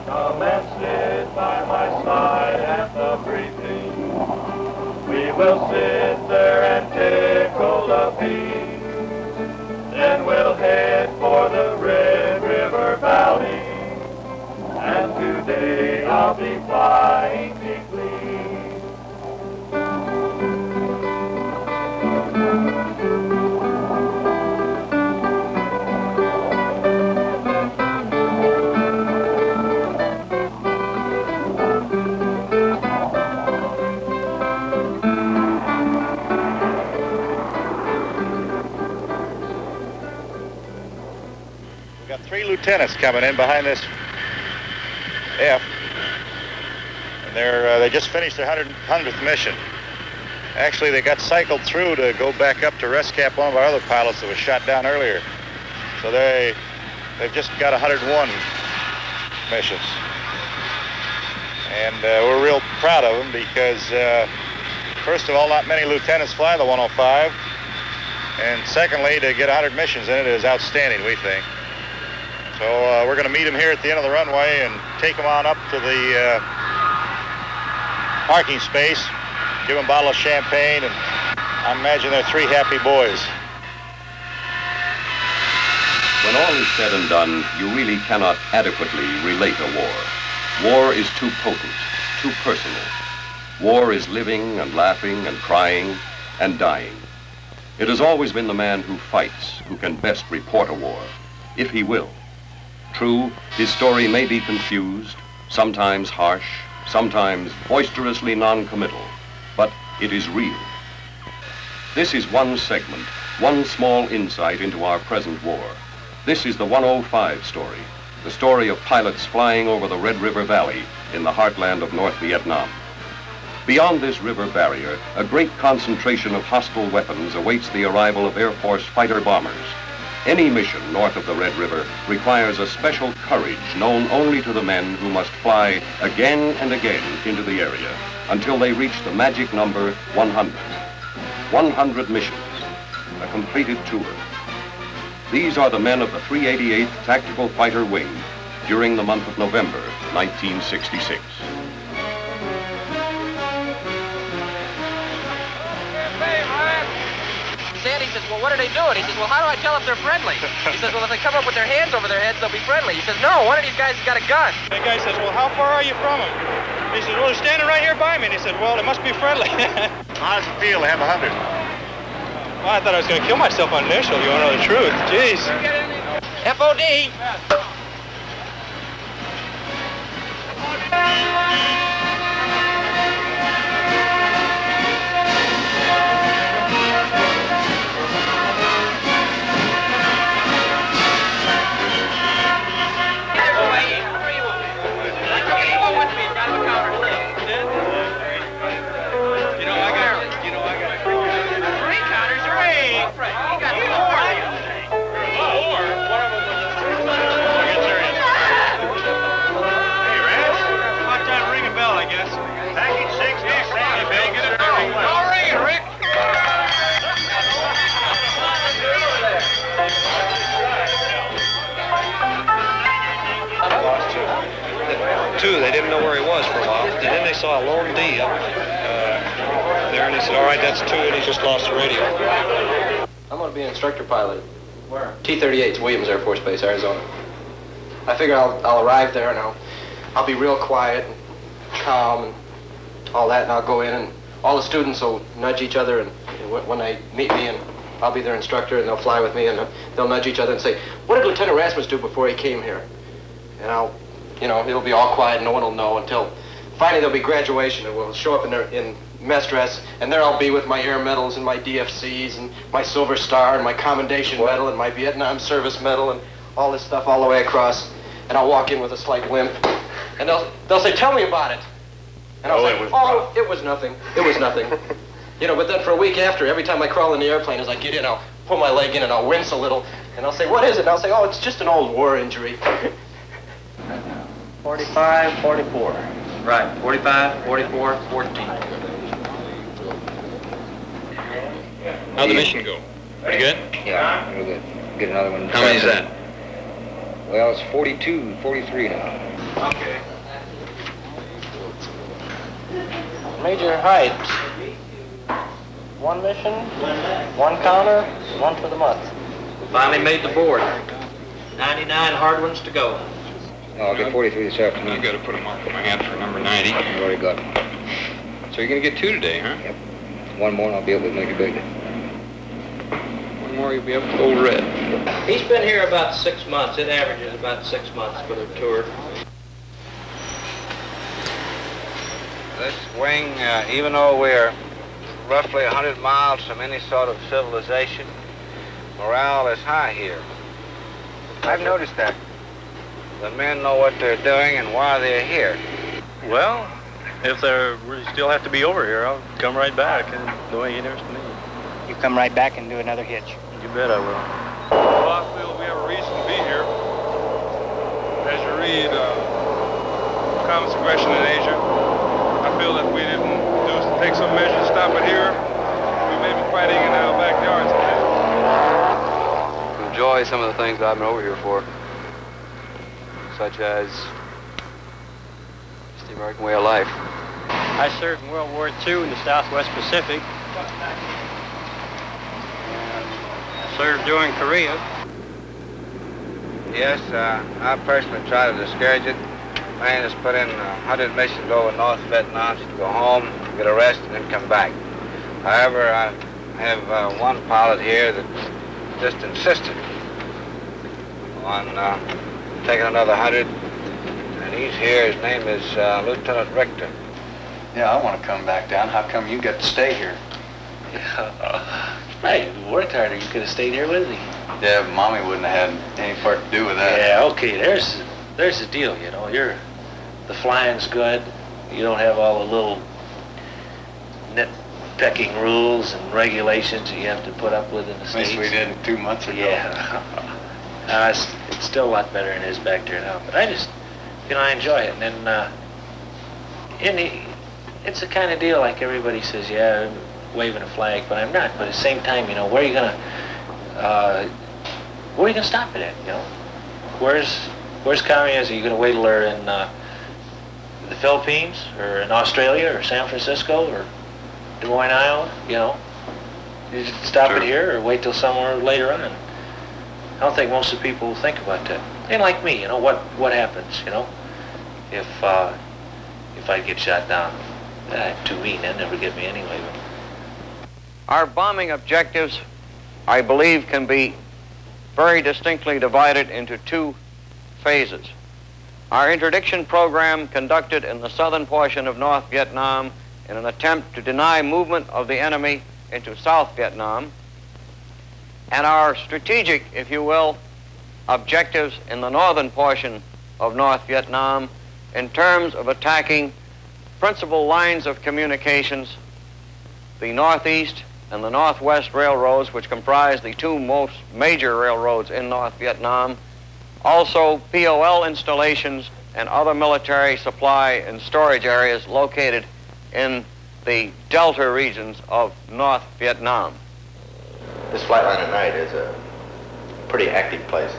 Come and sit by my side at the briefing. We will sit there and tickle the peas. Then we'll head for the Red River Valley. And today I'll be flying deeply. We've got 3 lieutenants coming in behind this F, and they just finished their 100th mission. Actually, they got cycled through to go back up to rescap one of our other pilots that was shot down earlier. So they've just got 101 missions, and we're real proud of them because first of all, not many lieutenants fly the 105, and secondly, to get 100 missions in it is outstanding, we think. So we're going to meet them here at the end of the runway and take them on up to the parking space, give them a bottle of champagne, and I imagine they're 3 happy boys. When all is said and done, you really cannot adequately relate a war. War is too potent, too personal. War is living and laughing and crying and dying. It has always been the man who fights who can best report a war, if he will. True, his story may be confused, sometimes harsh, sometimes boisterously non-committal, but it is real. This is one segment, one small insight into our present war. This is the 105 story, the story of pilots flying over the Red River Valley in the heartland of North Vietnam. Beyond this river barrier, a great concentration of hostile weapons awaits the arrival of Air Force fighter bombers. Any mission north of the Red River requires a special courage known only to the men who must fly again and again into the area until they reach the magic number 100. 100 missions, a completed tour. These are the men of the 388th Tactical Fighter Wing during the month of November, 1966. He says, well, what are they doing? He says, well, how do I tell if they're friendly? He says, well, if they come up with their hands over their heads, they'll be friendly. He says, no, one of these guys has got a gun. The guy says, well, how far are you from him? He says, well, they're standing right here by me. And he said, well, it must be friendly. How does it feel to have 100? Well, I thought I was going to kill myself on initial, you want to know the truth. Jeez. FOD. They didn't know where he was for a while. And then they saw a lone D up there, and he said, all right, that's 2, and he just lost the radio. I'm going to be an instructor pilot. Where? T-38's Williams Air Force Base, Arizona. I figure I'll arrive there, and I'll be real quiet and calm and all that, and I'll go in, and all the students will nudge each other, and when they meet me, and I'll be their instructor, and they'll fly with me, and they'll nudge each other and say, what did Lieutenant Rasmus do before he came here? And it'll be all quiet, no one will know until finally there'll be graduation, and we'll show up in mess dress, and there I'll be with my air medals and my DFCs and my Silver Star and my Commendation Medal and my Vietnam Service Medal and all this stuff all the way across, and I'll walk in with a slight limp, and they'll say, tell me about it. And I'll say, it was nothing. It was nothing. But then for a week after, every time I crawl in the airplane, as I get in, I'll pull my leg in and I'll wince a little, and I'll say, what is it? And I'll say, oh, it's just an old war injury. 45, 44. Right, 45, 44, 14. How'd the mission go? Pretty good? Yeah, real good. Get another one. How many is that? Well, it's 42, 43 now. Okay. Major heights. 1 mission, 1 counter, 1 for the month. Finally made the board. 99 hard ones to go. No, I'll get 43 this afternoon. I've got to put a mark on my hat for number 90. I've already got it. So you're going to get 2 today, huh? Yep. 1 more and I'll be able to make it bigger. 1 more, you'll be able to hold red. He's been here about 6 months. It averages about 6 months for the tour. This wing, even though we're roughly 100 miles from any sort of civilization, morale is high here. I've noticed that. The men know what they're doing and why they're here. Well, if we still have to be over here, I'll come right back and the way it is to me. You come right back and do another hitch. You bet I will. Well, I feel we have a reason to be here. As you read Common Aggression in Asia, I feel that if we didn't take some measures to stop it here, we may be fighting in our backyards again. Enjoy some of the things that I've been over here for, such as just the American way of life. I served in World War II in the Southwest Pacific. I served during Korea. Yes, I personally try to discourage it. Man has put in 100 missions over North Vietnam to go home, get a rest, and then come back. However, I have one pilot here that just insisted on taking another 100, and he's here. His name is Lieutenant Richter. Yeah, I want to come back down. How come you get to stay here? Hey, we worked harder. You could have stayed here with me. Yeah, but Mommy wouldn't have had any part to do with that. Yeah, okay, there's the deal, you know. The flying's good. You don't have all the little nitpicking rules and regulations that you have to put up with in the States. At least we did 2 months ago. Yeah. It's still a lot better than it is back there now. But I just, I enjoy it. And then, it's the kind of deal like everybody says, yeah, I'm waving a flag, but I'm not. But at the same time, where are you gonna stop it at, Where's communism? Are you going to wait till they're in the Philippines or in Australia or San Francisco or Des Moines, Iowa? You just stop it here or wait till somewhere later on. I don't think most of the people think about that. They like me, what happens, if I get shot down. I'm too mean, they'd never get me anyway. Our bombing objectives, I believe, can be very distinctly divided into 2 phases. Our interdiction program conducted in the southern portion of North Vietnam in an attempt to deny movement of the enemy into South Vietnam, and our strategic, if you will, objectives in the northern portion of North Vietnam in terms of attacking principal lines of communications, the Northeast and the Northwest railroads, which comprise the 2 most major railroads in North Vietnam, also POL installations and other military supply and storage areas located in the delta regions of North Vietnam. This flight line at night is a pretty active place.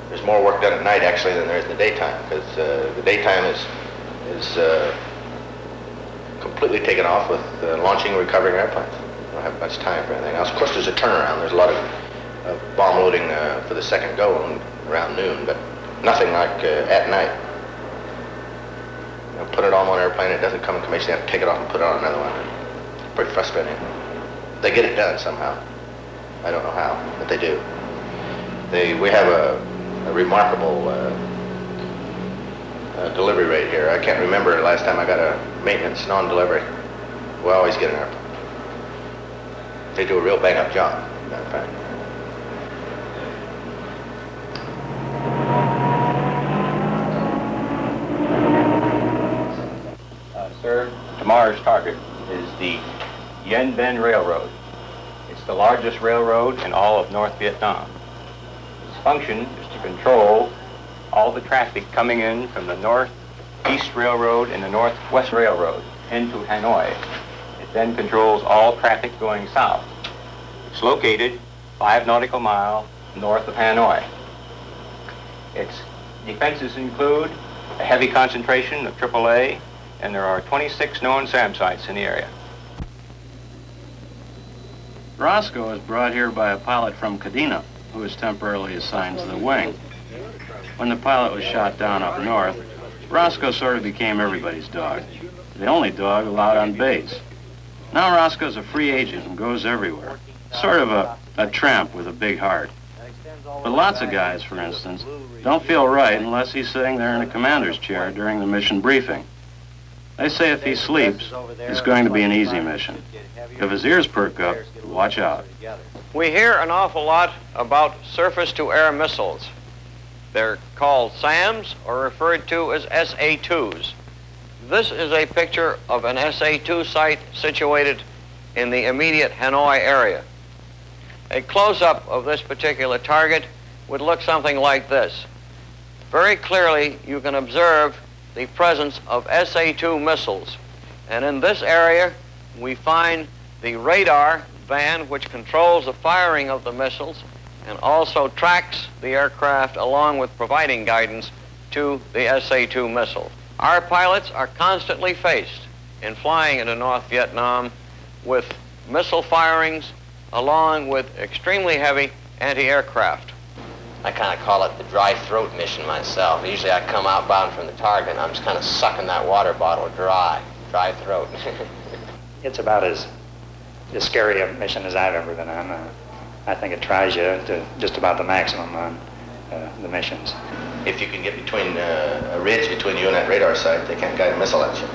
There's more work done at night actually than there is in the daytime, because the daytime is completely taken off with launching and recovering airplanes. We don't have much time for anything else. Of course, there's a turnaround. There's a lot of bomb loading for the second go around noon, but nothing like at night. Put it on one airplane, it doesn't come in commission, you have to take it off and put it on another one. It's pretty frustrating. They get it done somehow. I don't know how, but they do. We have a remarkable delivery rate here. I can't remember the last time I got a maintenance non-delivery. We always get an airplane. They do a real bang-up job, as a matter of fact. Sir, tomorrow's target is the Yen Ben Railroad. It's the largest railroad in all of North Vietnam. Its function is to control all the traffic coming in from the Northeast Railroad and the Northwest Railroad into Hanoi. It then controls all traffic going south. It's located 5 nautical miles north of Hanoi. Its defenses include a heavy concentration of AAA, and there are 26 known SAM sites in the area. Roscoe was brought here by a pilot from Kadena, who was temporarily assigned to the wing. When the pilot was shot down up north, Roscoe sort of became everybody's dog, the only dog allowed on base. Now Roscoe's a free agent and goes everywhere, sort of a tramp with a big heart. But lots of guys, for instance, don't feel right unless he's sitting there in a commander's chair during the mission briefing. They say if he sleeps, it's going to be an easy mission. If his ears perk up, watch out. We hear an awful lot about surface-to-air missiles. They're called SAMs or referred to as SA-2s. This is a picture of an SA-2 site situated in the immediate Hanoi area. A close-up of this particular target would look something like this. Very clearly, you can observe the presence of SA-2 missiles. And in this area, we find the radar van which controls the firing of the missiles and also tracks the aircraft along with providing guidance to the SA-2 missile. Our pilots are constantly faced in flying into North Vietnam with missile firings along with extremely heavy anti-aircraft. I kind of call it the dry throat mission myself. Usually I come outbound from the target and I'm just kind of sucking that water bottle dry throat. It's about as scary a mission as I've ever been on. I think it tries you to just about the maximum on the missions. If you can get between a ridge between you and that radar site, they can't guide a missile at you.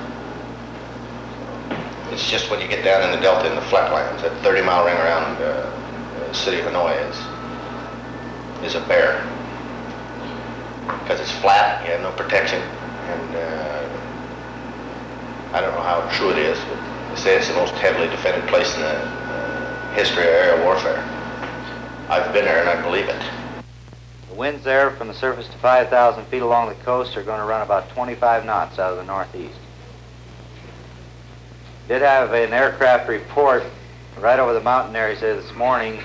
It's just when you get down in the delta in the flatlands, that 30-mile ring around the city of Hanoi is a bear. Because it's flat, you have no protection, and I don't know how true it is, but they say it's the most heavily defended place in the history of aerial warfare. I've been there and I believe it. The winds there from the surface to 5,000 feet along the coast are going to run about 25 knots out of the northeast. Did have an aircraft report right over the mountain there, he said this morning,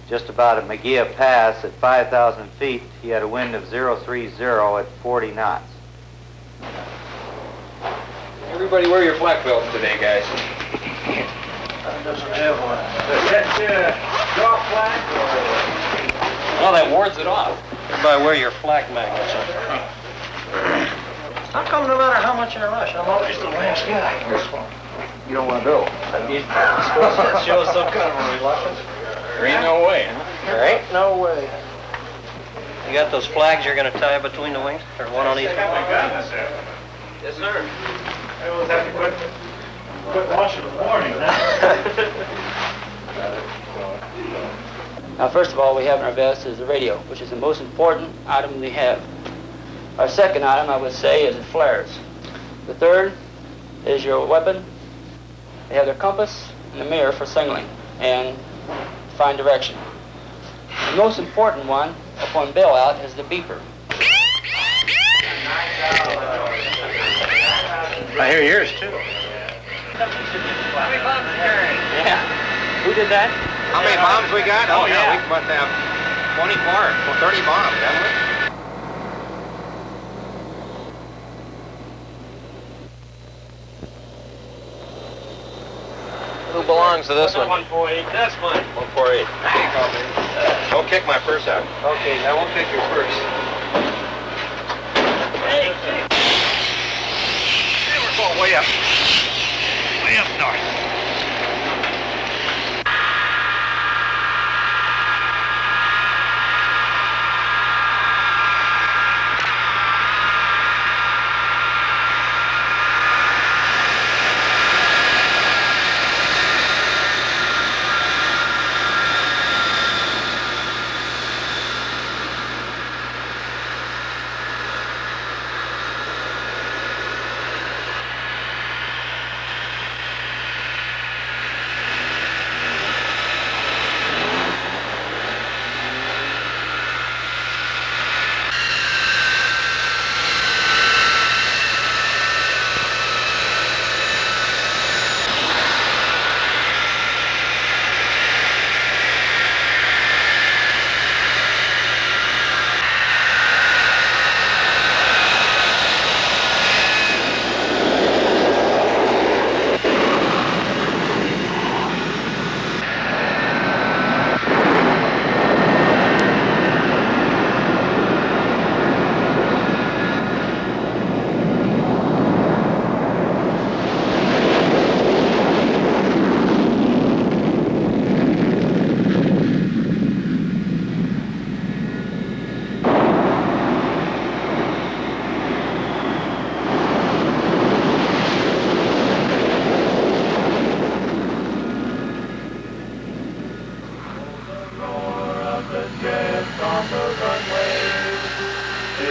just about at Magia Pass at 5,000 feet, he had a wind of 030 at 40 knots. Everybody wear your flak belts today, guys. Doesn't have one. That's your flag? Well, that wards it off. Everybody wear your flak magnets. How come no matter how much I rush, I'm always the last guy? You don't want to go. That shows some kind of a reluctance. There ain't no way, huh? There ain't no way. You got those flags you're going to tie between the wings? Or one on each? Yes, sir. I always have to quit watching the morning. Now, first of all, we have in our vest is the radio, which is the most important item we have. Our second item, I would say, is the flares. The third is your weapon. They have their compass and the mirror for signaling and find direction. The most important one, upon bailout, is the beeper. I hear yours, too. Yeah. Who did that? How many bombs we got? Oh, yeah. We must have 24 or 30 bombs, haven't we? Who belongs to this one? 148, that's mine. 148. Don't kick my purse out. Okay, I won't take your purse. Hey, We're going way up. Way up north.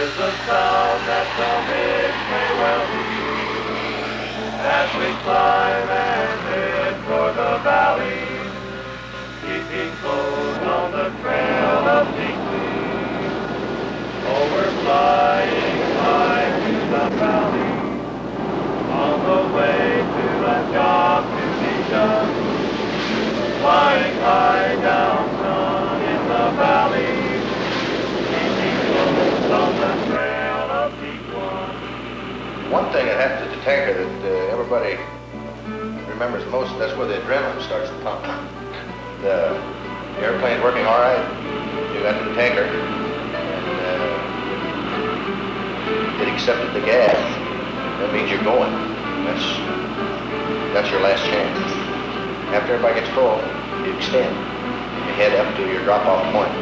Here's the sound that the mix may well hear as we climb and head for the valley, keeping close on the trail of deep leaves. Oh, we're flying high to the valley, on the way to a job to be done. Flying high down sun in the valley, keeping close on the trail of deep one. One thing that happens at the tanker that everybody remembers most, that's where the adrenaline starts to pump. The airplane's working all right, you got the tanker, and it accepted the gas. That means you're going. That's your last chance. After everybody gets full, you extend. You head up to your drop-off point.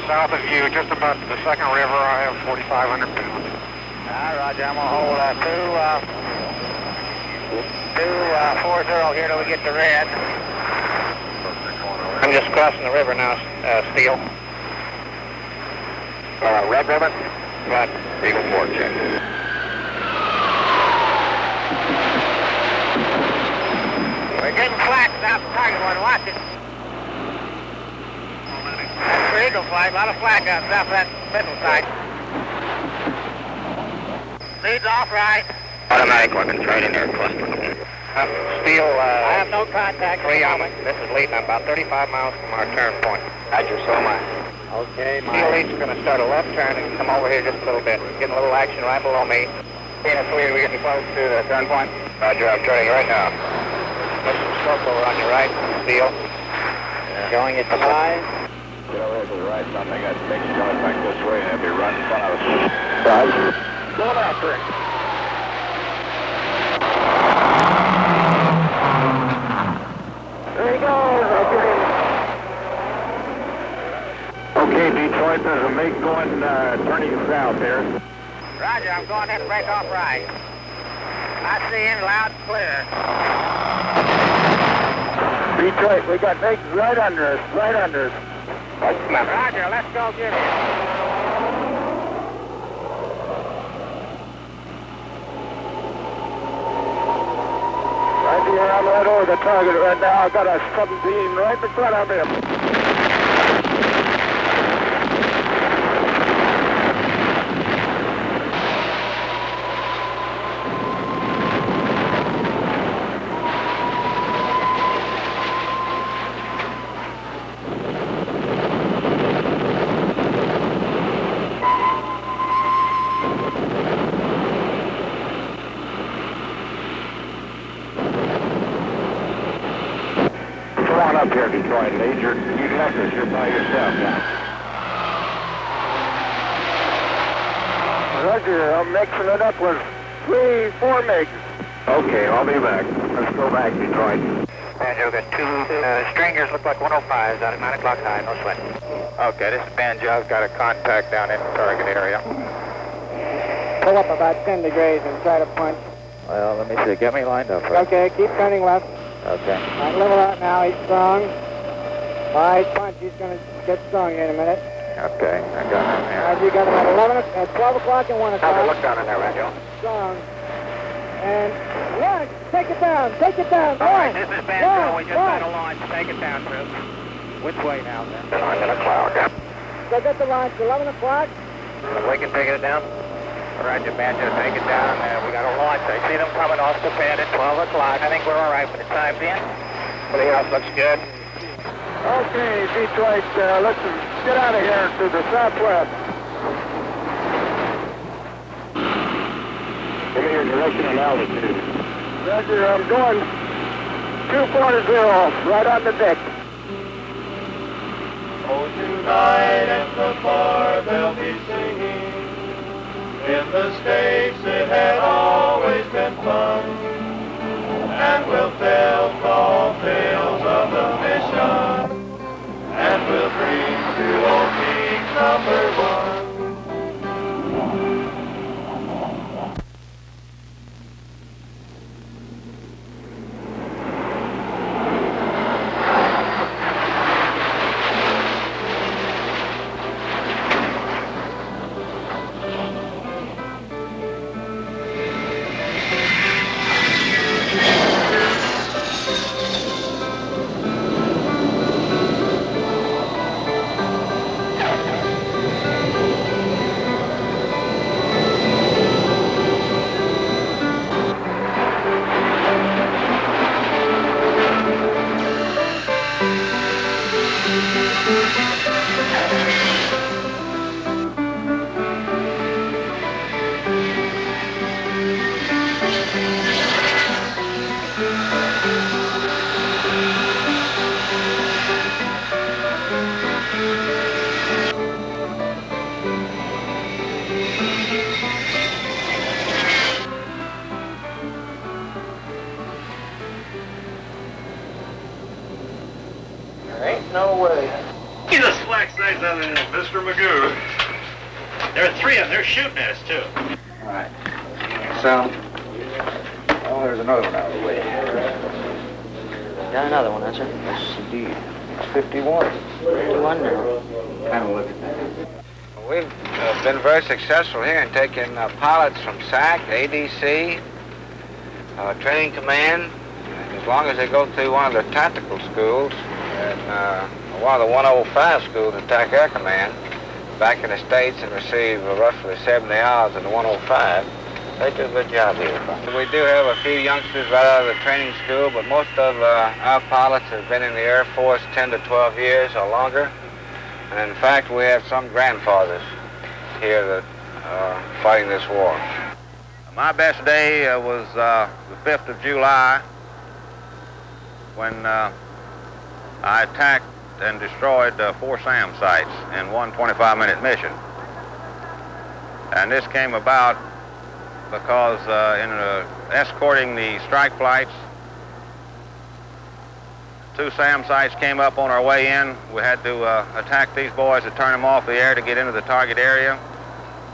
South of you, just about to the second river. I have 4,500 pounds. All right, Roger. I'm going to hold 240 here till we get to red. I'm just crossing the river now, Steele. Red river? Right. Eagle 4, check. We're getting flat south of target one. Watch it. Eagle flag, a lot of flag out south of that middle side. Leads off right. Automatic weapons right in there, cluster. Steele, I have no contact. 3 on it. This is leading. I'm about 35 miles from our turn point. Roger, so am I. Okay, Steele lead's going to start a left turn and come over here just a little bit. Getting a little action right below me. Being clear, we're getting close to the turn point. Roger, I'm turning right now. There's some smoke over on your right, Steele. Going at 5. Get over here to the right, something got things coming back this way, and they'll be right in front of us. Roger. Going after it. There he goes. Okay, Detroit, there's a MiG going, turning south here. Roger, I'm going ahead and break off right. I see him loud and clear. Detroit, we got MiGs right under us, right under us. Roger, let's go get him. Roger, I'm right over the target right now. I got a 17 right in front of him. Up here, Detroit. Major, you left us. You're by yourself now. Roger, I'm mixing it up with 3, 4 MiGs. Okay, I'll be back. Let's go back, Detroit. Banjo, got 2 stringers, look like 105s out at 9 o'clock high. No sweat. Okay, this is Banjo. I've got a contact down in the target area. Pull up about 10 degrees and try to punch. Well, let me see. Get me lined up. Okay, keep turning left. Okay. All right, level out now. He's strong. All right, punch. He's going to get strong here in a minute. Okay, I got him here. All right, you got him at 12 o'clack and 1 o'clock. Have a look down in there, Ranjo. Strong. And launch. Take it down. Take it down. All right, this is Banjo. We just had a launch. Take it down, Chris. Which way now, then? I'm in a cloud. So get the launch. 11 o'clock. We can take it down. Roger, Banjo, take it down. We got a launch. I see them coming off the pad at 12 o'clock. I think we're all right for the time being. Everything else looks good. Okay, Detroit, let's get out of here to the southwest. Give me your direction and altitude. Roger, I'm going 240, right on the deck. Oh, tonight at the bar they'll be singing In the States it had always been fun, and we'll tell tall tales of the mission, and we'll bring to old King #1. No way. He's a slack size other than Mr. Magoo. There are 3 of them. They're shooting at us, too. All right. Sound. Oh, there's another one out of the way. Got another one, that's it. Yes, indeed. It's 51. 51 now. Have a look at that. We've been very successful here in taking pilots from SAC, ADC, Training Command, as long as they go through one of the tactical schools, and one of the 105 schools in TAC Air Command back in the States and receive roughly 70 hours in the 105. They do a good job here. We do have a few youngsters right out of the training school, but most of our pilots have been in the Air Force 10 to 12 years or longer. And in fact, we have some grandfathers here that are fighting this war. My best day was the 5th of July when I attacked and destroyed 4 SAM sites in one 25-minute mission. And this came about because in escorting the strike flights, 2 SAM sites came up on our way in. We had to attack these boys to turn them off the air to get into the target area.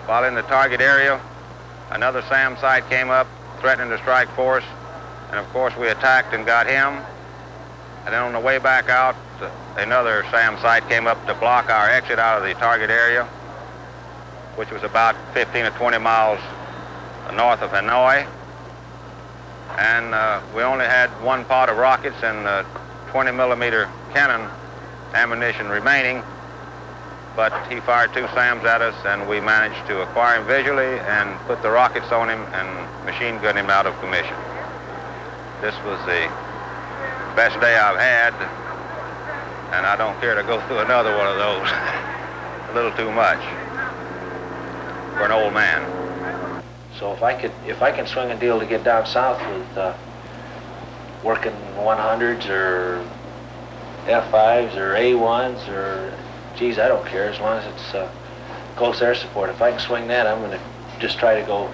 While in the target area, another SAM site came up, threatening to strike force, and of course we attacked and got him. And then on the way back out, another SAM site came up to block our exit out of the target area, which was about 15 or 20 miles north of Hanoi. And we only had 1 pot of rockets and 20-millimeter cannon ammunition remaining, but he fired 2 SAMs at us, and we managed to acquire him visually and put the rockets on him and machine gun him out of commission. This was the best day I've had, and I don't care to go through another one of those. A little too much for an old man. So if I can swing a deal to get down south with working 100s or F5s or A1s or, geez, I don't care as long as it's close air support. If I can swing that, I'm going to just try to go,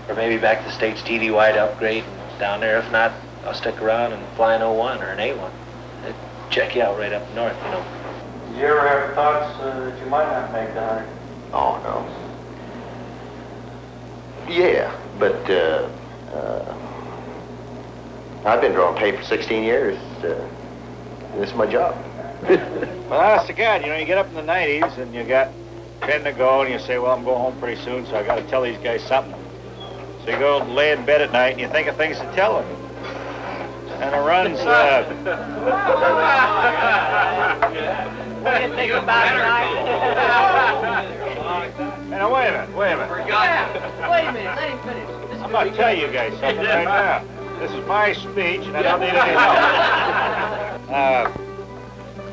or maybe back to the States TDY to upgrade and down there. If not, I'll stick around and fly an 01 or an A1. It'd check you out right up north, you know. Did you ever have thoughts that you might not make the 100? Oh, no. Yeah, but I've been drawing pay for 16 years. This is my job. Well, honest to God, you know, you get up in the 90s and you got 10 to go and you say, well, I'm going home pretty soon, so I got to tell these guys something. So you go lay in bed at night and you think of things to tell them. And it runs, What do you think about it? Now, wait a minute. Wait a minute, let him finish. I'm going to tell you guys something right now. This is my speech, and I don't need any help.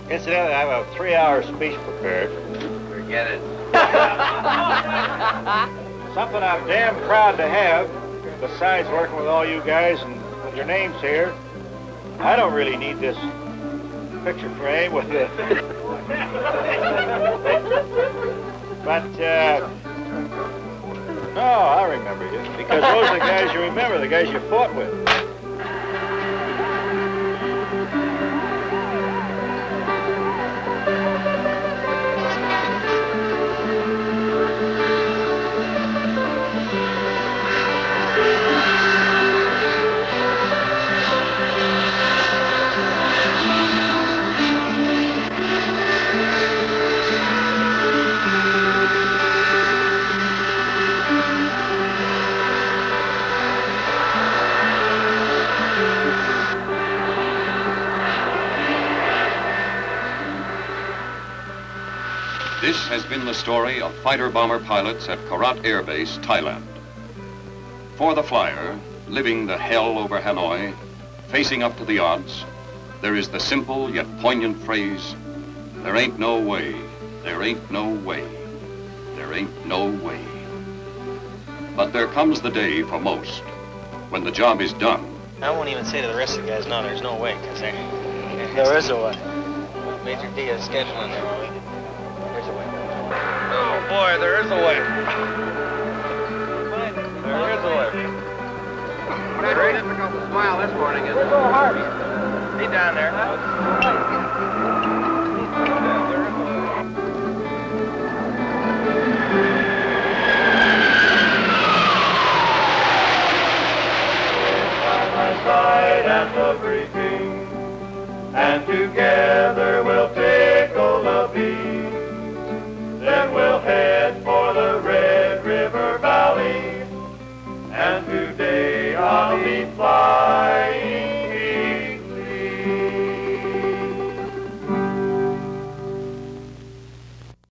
Incidentally, I have a 3-hour speech prepared. Forget it. Something I'm damn proud to have, besides working with all you guys and your names here. I don't really need this picture frame with it. But No, I remember you. Because those are the guys you remember, the guys you fought with. This has been the story of fighter-bomber pilots at Korat Air Base, Thailand. For the flyer, living the hell over Hanoi, facing up to the odds, there is the simple yet poignant phrase, there ain't no way, there ain't no way, there ain't no way. But there comes the day for most, when the job is done. I won't even say to the rest of the guys, no, there's no way, because There is a way. Major D has scheduling there. There's a way. Oh boy, there is a way. There is a way. Very difficult to smile this morning, isn't it? Where's old Harvey? He's down there. Side at the briefing, and together we'll tickle the bees. Then we'll head for the Red River Valley, and today I'll be flying